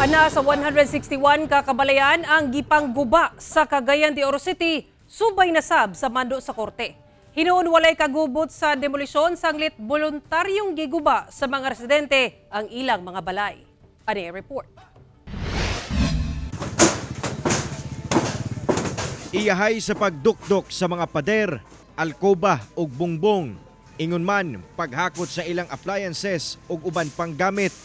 Ana sa 161 ka kabalayan ang gipangguba sa Cagayan de Oro City, subay na sab sa mando sa korte. Hinuon walay kagubot sa demolisyon sanglit voluntaryong giguba sa mga residente ang ilang mga balay. Ani ang report. Iyahay sa pagdukdok sa mga pader, alkoba ug bungbong. Ingon man paghakot sa ilang appliances ug uban pang gamit.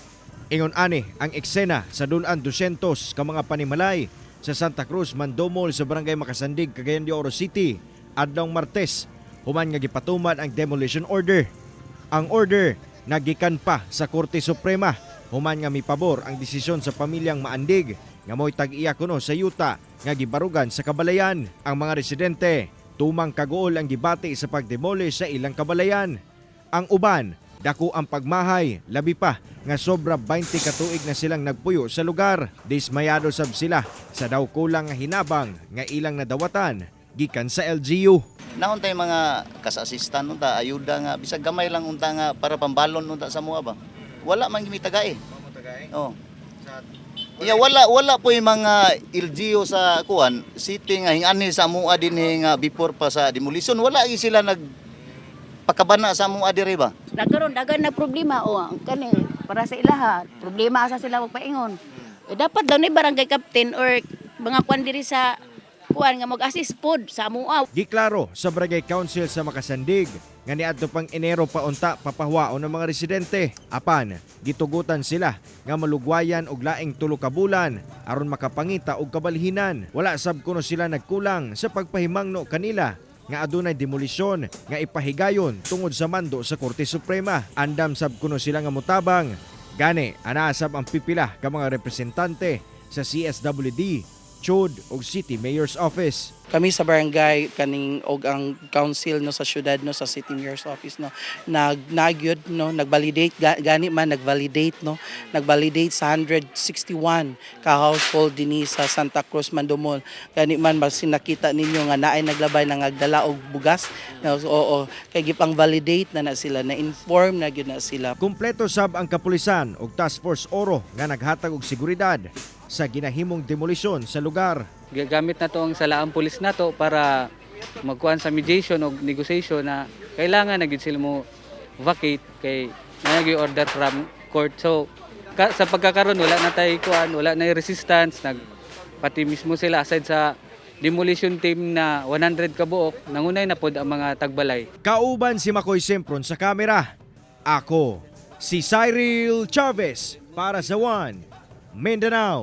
Ingon ani ang eksena sa dulan 200 ka mga panimalay sa Santa Cruz, Mandomol sa Barangay Makasandig, Cagayan de Oro City adlong Martes human nga gipatuman ang demolition order. Ang order nagikan pa sa Korte Suprema human nga mipabor ang desisyon sa pamilyang Maandig nga mo'y tag-iya kuno sa yuta nga gibarugan sa kabalayan. Ang mga residente tumang kagool ang gibati sa pagdemolish sa ilang kabalayan. Ang uban dako ang pagmahay, labi pa nga sobra 20 katuig na silang nagpuyo sa lugar. Dismayado sab sila sa daw kulang nga hinabang nga ilang nadawatan gikan sa LGU. Naon tay mga kas-assistant unta ayuda nga bisag gamay lang unta nga para pambalon unta sa mua ba. Wala man gimi tagay. Oh. Iya wala po yung mga LGU sa kuan city nga hingani sa mua dinhi nga before pa sa demolition wala gi sila pakabana sa mua diri ba. Nagkaroon dagan na problema o kani para sa ilaha problema asa sila magpaingon. Dapat daw ni barangay captain or mga kuan diri sa kuan nga mag-assist pod sa mua. Giklaro sa Barangay Council sa Makasandig nga niadto pang Enero pa unta papahwaon ng mga residente. Apan gitugutan sila nga malugwayan og laing 3 ka bulan aron makapangita og kabalhinan. Wala sab kuno sila nagkulang sa pagpahimangno kanila nga adunay demolisyon nga ipahigayon tungod sa mando sa Korte Suprema. Andam sab kuno sila nga mutabang. Gani ana sab ang pipila ka mga representante sa CSWD, CHOD ug City Mayor's Office. Kami sa barangay kaning og ang council no sa syudad no sa City Mayor's Office no nagyud no nagvalidate gani man nagvalidate sa 161 ka household dinhi sa Santa Cruz, Mandomol. Gani man basin nakita ninyo nga naay naglabay nang agdala og bugas no, so, oo kay gipang validate na sila na inform na gyud na sila. Kumpleto sab ang kapulisan ug Task Force Oro nga naghatag og seguridad sa ginahimong demolisyon sa lugar. Gagamit na to ang salaang pulis na to para magkuhan sa mediation o negotiation na kailangan na gid sila mo vacate kay nag-order from court. So sa pagkakaroon wala na tay kuan, wala na resistance, pati mismo sila aside sa demolition team na 100 ka buok, nangunay na pod ang mga tagbalay. Kauban si Makoy Sempron sa kamera. Ako si Cyril Chavez para sa One Mindanao.